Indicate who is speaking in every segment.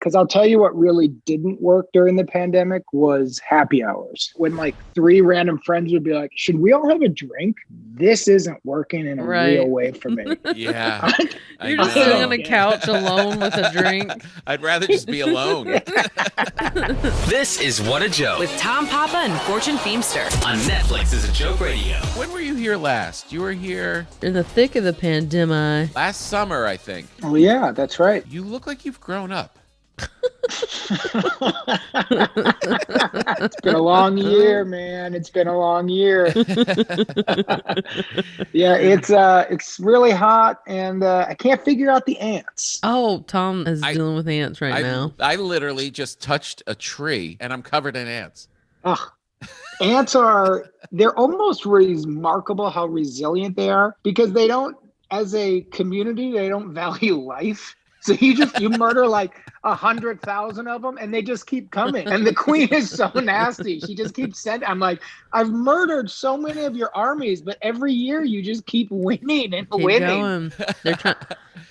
Speaker 1: Because I'll tell you what really didn't work during the pandemic was happy hours. When like 3 random friends would be like, should we all have a drink? This isn't working in a real way for me.
Speaker 2: Yeah.
Speaker 3: You're just sitting on a couch alone with a drink.
Speaker 2: I'd rather just be alone.
Speaker 4: This is What a Joke
Speaker 5: with Tom Papa and Fortune Feimster
Speaker 4: on Netflix is a Joke Radio.
Speaker 2: When were you here last? You were here
Speaker 3: In the thick of the pandemic.
Speaker 2: last summer, I think.
Speaker 1: Oh, yeah, that's right.
Speaker 2: You look like you've grown up.
Speaker 1: It's been a long year, man. It's been a long year. Yeah, it's really hot, and I can't figure out the ants.
Speaker 3: Oh, Tom is dealing with ants now.
Speaker 2: I literally just touched a tree, and I'm covered in ants.
Speaker 1: Ugh. Ants they're almost remarkable how resilient they are, because they don't, as a community, they don't value life. So you murder like 100,000 of them, and they just keep coming. And the queen is so nasty. She just keeps sending. I'm like, I've murdered so many of your armies, but every year you just keep winning and winning.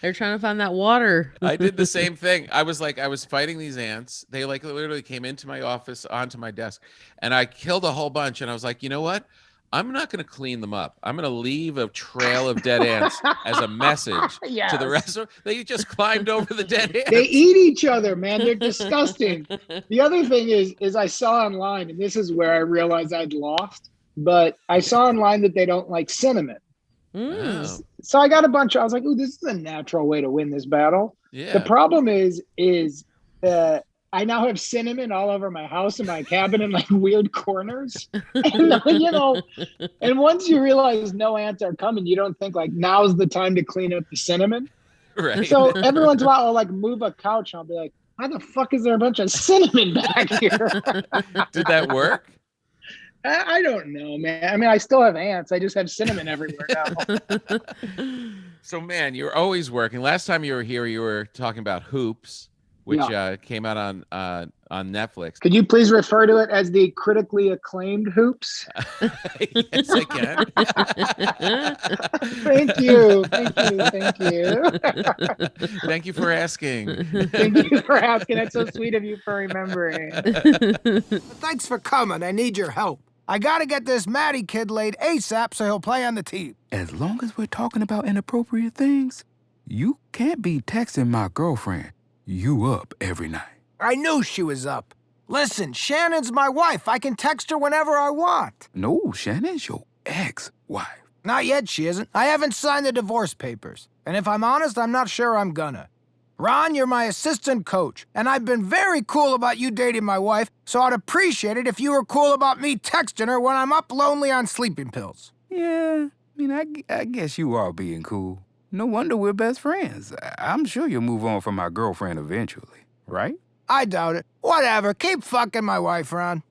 Speaker 3: They're trying to find that water.
Speaker 2: I did the same thing. I was fighting these ants. They like literally came into my office onto my desk, and I killed a whole bunch. And I was like, you know what? I'm not going to clean them up. I'm going to leave a trail of dead ants as a message to the rest of them. They just climbed over the dead ants.
Speaker 1: They eat each other, man. They're disgusting. The other thing is I saw online, and this is where I realized I'd lost, but I saw online that they don't like cinnamon.
Speaker 2: Oh.
Speaker 1: So I got I was like, ooh, this is a natural way to win this battle.
Speaker 2: Yeah.
Speaker 1: The problem is I now have cinnamon all over my house and my cabin in like weird corners. And, and once you realize no ants are coming, you don't think like now's the time to clean up the cinnamon.
Speaker 2: Right.
Speaker 1: So every once in a while I'll like move a couch and I'll be like, why the fuck is there a bunch of cinnamon back here?
Speaker 2: Did that work?
Speaker 1: I don't know, man. I mean, I still have ants. I just have cinnamon everywhere now.
Speaker 2: So, man, you're always working. Last time you were here, you were talking about Hoops, which came out on Netflix.
Speaker 1: Could you please refer to it as the critically acclaimed Hoops?
Speaker 2: Yes, I can.
Speaker 1: Thank you.
Speaker 2: Thank you for asking.
Speaker 1: Thank you for asking. That's so sweet of you for remembering.
Speaker 6: Thanks for coming. I need your help. I gotta get this Matty kid laid ASAP so he'll play on the team.
Speaker 7: As long as we're talking about inappropriate things, you can't be texting my girlfriend you up every night.
Speaker 6: I knew she was up. Listen, Shannon's my wife. I can text her whenever I want.
Speaker 7: No, Shannon's your ex-wife.
Speaker 6: Not yet, she isn't. I haven't signed the divorce papers. And if I'm honest, I'm not sure I'm gonna. Ron, you're my assistant coach, and I've been very cool about you dating my wife, so I'd appreciate it if you were cool about me texting her when I'm up lonely on sleeping pills.
Speaker 7: Yeah, I guess you are being cool. No wonder we're best friends. I'm sure you'll move on from my girlfriend eventually, right?
Speaker 6: I doubt it. Whatever. Keep fucking my wife, Ron.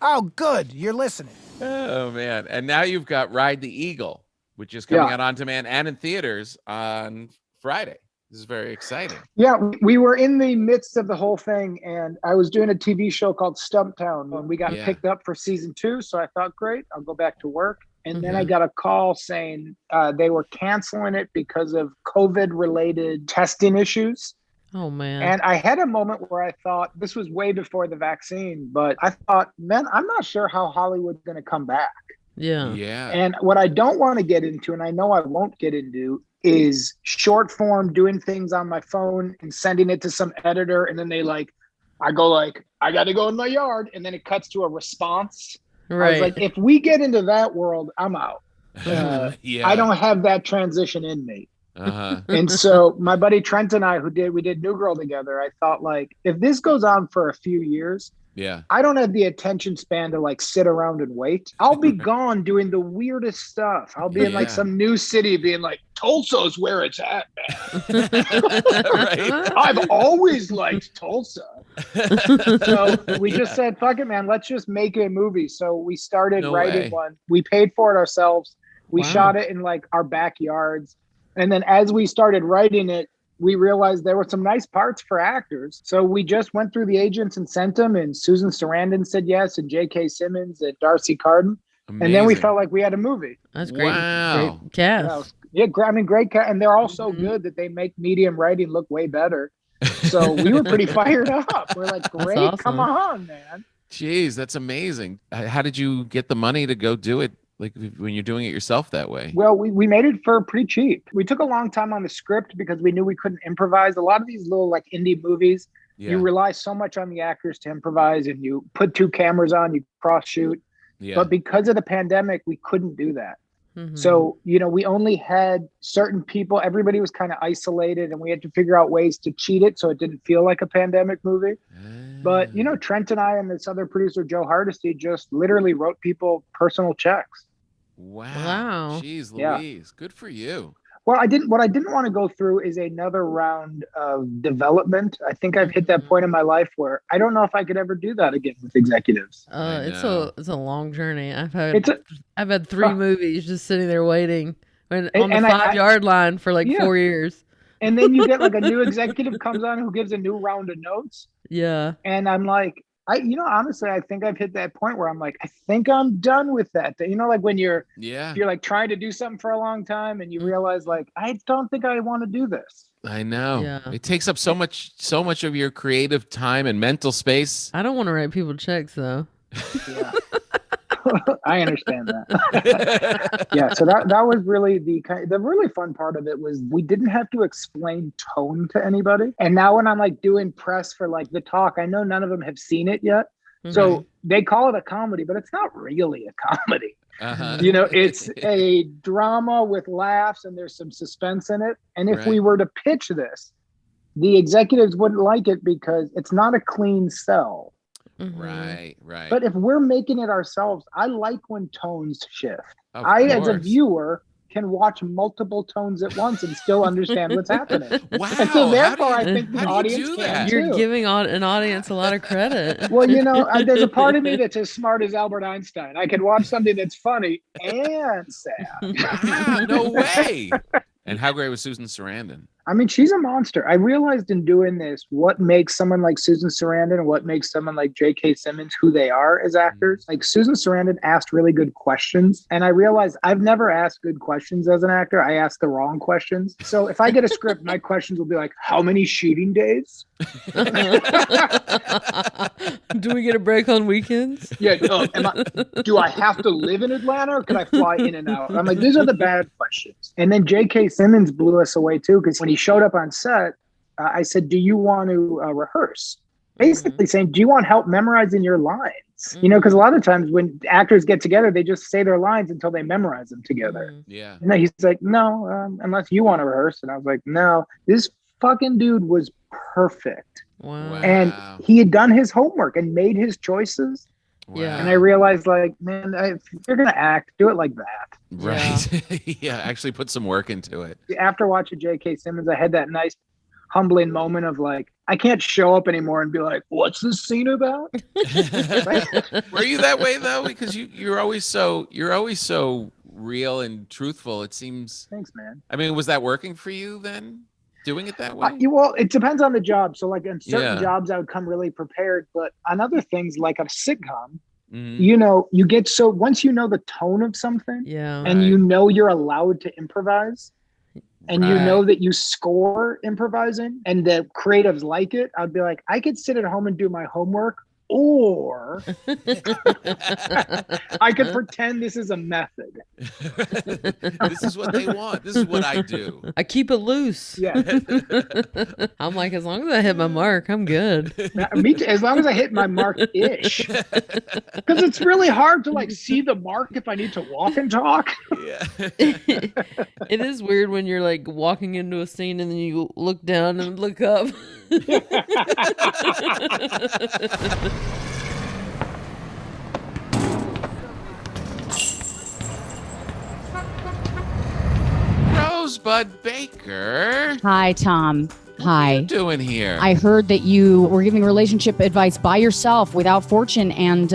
Speaker 6: Oh, good. You're listening.
Speaker 2: Oh, man. And now you've got Ride the Eagle, which is coming out on demand and in theaters on Friday. This is very exciting.
Speaker 1: Yeah, we were in the midst of the whole thing, and I was doing a TV show called Stumptown when we got picked up for season 2. So I thought, great, I'll go back to work. And then I got a call saying they were canceling it because of COVID-related testing issues.
Speaker 3: Oh, man.
Speaker 1: And I had a moment where I thought, this was way before the vaccine, but I thought, man, I'm not sure how Hollywood's going to come back.
Speaker 3: Yeah.
Speaker 2: Yeah.
Speaker 1: And what I don't want to get into, and I know I won't get into, is short form doing things on my phone and sending it to some editor. And then I got to go in my yard. And then it cuts to a response.
Speaker 3: Right.
Speaker 1: I was like, if we get into that world, I'm out. I don't have that transition in me. And so my buddy Trent and I, we did New Girl together. I thought, like, if this goes on for a few years, I don't have the attention span to like sit around and wait. I'll be gone doing the weirdest stuff. I'll be in like some new city being like, Tulsa's where it's at, man. I've always liked Tulsa. So we just said, fuck it, man. Let's just make a movie. So we started writing one. We paid for it ourselves. We shot it in like our backyards. And then as we started writing it, we realized there were some nice parts for actors. So we just went through the agents and sent them. And Susan Sarandon said yes, and J.K. Simmons and Darcy Carden.
Speaker 2: Amazing.
Speaker 1: And then we felt like we had a movie.
Speaker 3: That's great.
Speaker 2: Wow.
Speaker 3: Great cast.
Speaker 1: Yeah, great cat, and they're all so good that they make medium writing look way better. So we were pretty fired up. We're like, great,
Speaker 3: awesome.
Speaker 1: Come on, man.
Speaker 2: Jeez, that's amazing. How did you get the money to go do it? Like when you're doing it yourself that way?
Speaker 1: Well, we made it for pretty cheap. We took a long time on the script because we knew we couldn't improvise. A lot of these little like indie movies, you rely so much on the actors to improvise, and you put 2 cameras on, you cross shoot. Yeah. But because of the pandemic, we couldn't do that. Mm-hmm. So, we only had certain people. Everybody was kind of isolated, and we had to figure out ways to cheat it so it didn't feel like a pandemic movie. But, Trent and I and this other producer, Joe Hardesty, just literally wrote people personal checks.
Speaker 2: Wow. Jeez Louise. Good for you.
Speaker 1: Well, what I didn't want to go through is another round of development. I think I've hit that point in my life where I don't know if I could ever do that again with executives.
Speaker 3: It's a long journey. I've had 3 movies just sitting there waiting on the 5-yard line for 4 years.
Speaker 1: And then you get like a new executive comes on who gives a new round of notes.
Speaker 3: Yeah.
Speaker 1: And I'm like, honestly, I think I've hit that point where I'm like, I think I'm done with that. Like when you're like trying to do something for a long time and you realize like, I don't think I want to do this.
Speaker 2: I know. Yeah. It takes up so much of your creative time and mental space.
Speaker 3: I don't want to write people checks though.
Speaker 1: Yeah. I understand that. Yeah, so that was really the really fun part of it was we didn't have to explain tone to anybody. And now when I'm like doing press for like The Talk, I know none of them have seen it yet. Mm-hmm. So they call it a comedy, but it's not really a comedy. Uh-huh. It's a drama with laughs and there's some suspense in it. And if we were to pitch this, the executives wouldn't like it because it's not a clean sell.
Speaker 2: Mm-hmm. Right.
Speaker 1: But if we're making it ourselves, I like when tones shift. As a viewer, can watch multiple tones at once and still understand what's happening.
Speaker 2: Wow.
Speaker 1: And so therefore, I think the audience can too.
Speaker 3: You're giving an audience a lot of credit.
Speaker 1: Well, there's a part of me that's as smart as Albert Einstein. I can watch something that's funny and sad.
Speaker 2: Wow, no way. And how great was Susan Sarandon?
Speaker 1: I mean, she's a monster. I realized in doing this what makes someone like Susan Sarandon and what makes someone like J.K. Simmons who they are as actors. Like Susan Sarandon asked really good questions. And I realized I've never asked good questions as an actor. I ask the wrong questions. So if I get a script, my questions will be like, how many shooting days?
Speaker 3: Do we get a break on weekends?
Speaker 1: Yeah. Do I have to live in Atlanta or can I fly in and out? I'm like, these are the bad questions. And then J.K. Simmons blew us away too, because when he showed up on set, I said, do you want to rehearse? Basically saying, do you want help memorizing your lines? Because a lot of times when actors get together, they just say their lines until they memorize them together.
Speaker 2: Yeah.
Speaker 1: And then he's like, no, unless you want to rehearse. And I was like, no, this fucking dude was perfect.
Speaker 3: Wow.
Speaker 1: And he had done his homework and made his choices.
Speaker 3: Yeah.
Speaker 1: And I realized, like, man, if you're going to act, do it like that.
Speaker 2: Right. Yeah, actually put some work into it.
Speaker 1: After watching J.K. Simmons, I had that nice humbling moment of like, I can't show up anymore and be like, what's this scene about?
Speaker 2: Were you that way though? Because you're always so real and truthful. It seems.
Speaker 1: Thanks, man.
Speaker 2: I mean, was that working for you then? Doing it that way?
Speaker 1: Well, it depends on the job. So like on certain jobs, I would come really prepared, but on other things like a sitcom, you get once you know the tone of something and you're allowed to improvise and you know that you score improvising and the creatives like it, I'd be like, I could sit at home and do my homework, or I could pretend this is a method.
Speaker 2: This is what they want. This is what I do.
Speaker 3: I keep it loose.
Speaker 1: Yeah.
Speaker 3: I'm like, as long as I hit my mark, I'm good.
Speaker 1: Me too, as long as I hit my mark-ish. Because it's really hard to like see the mark if I need to walk and talk.
Speaker 2: Yeah.
Speaker 3: It is weird when you're like walking into a scene and then you look down and look up.
Speaker 2: Rosebud Baker.
Speaker 8: Hi, Tom.
Speaker 2: What
Speaker 8: Hi.
Speaker 2: are you doing here?
Speaker 8: I heard that you were giving relationship advice by yourself without Fortune, and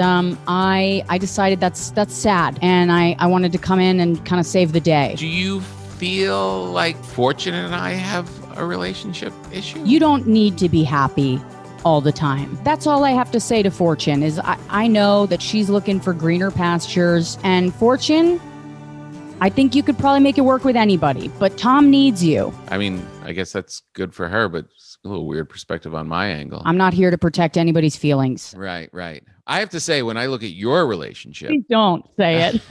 Speaker 8: I decided that's sad, and I wanted to come in and kind of save the day.
Speaker 2: Do you feel like Fortune and I have a relationship issue?
Speaker 8: You don't need to be happy all the time. That's all I have to say to Fortune is I know that she's looking for greener pastures, and Fortune, I think you could probably make it work with anybody, but Tom needs you.
Speaker 2: I mean, I guess that's good for her, but it's a little weird perspective on my angle.
Speaker 8: I'm not here to protect anybody's feelings.
Speaker 2: Right. I have to say, when I look at your relationship.
Speaker 8: Please don't say it.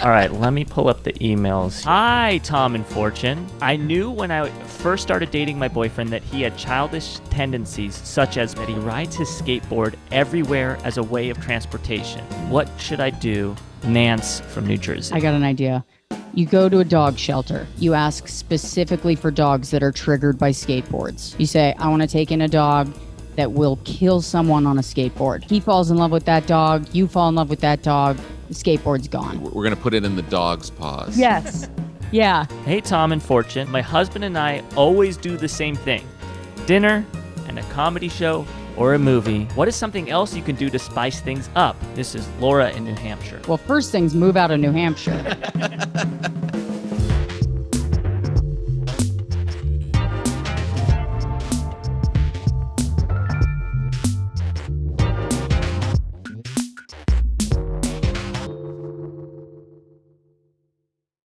Speaker 9: All right, let me pull up the emails. Hi, Tom and Fortune. I knew when I first started dating my boyfriend that he had childish tendencies, such as that he rides his skateboard everywhere as a way of transportation. What should I do? Nance from New Jersey.
Speaker 8: I got an idea. You go to a dog shelter. You ask specifically for dogs that are triggered by skateboards. You say, I want to take in a dog that will kill someone on a skateboard. He falls in love with that dog. You fall in love with that dog. The skateboard's gone.
Speaker 2: We're going to put it in the dog's paws.
Speaker 8: Yes. Yeah.
Speaker 9: Hey, Tom and Fortune. My husband and I always do the same thing. Dinner and a comedy show or a movie. What is something else you can do to spice things up? This is Laura in New Hampshire.
Speaker 8: Well, first things, move out of New Hampshire.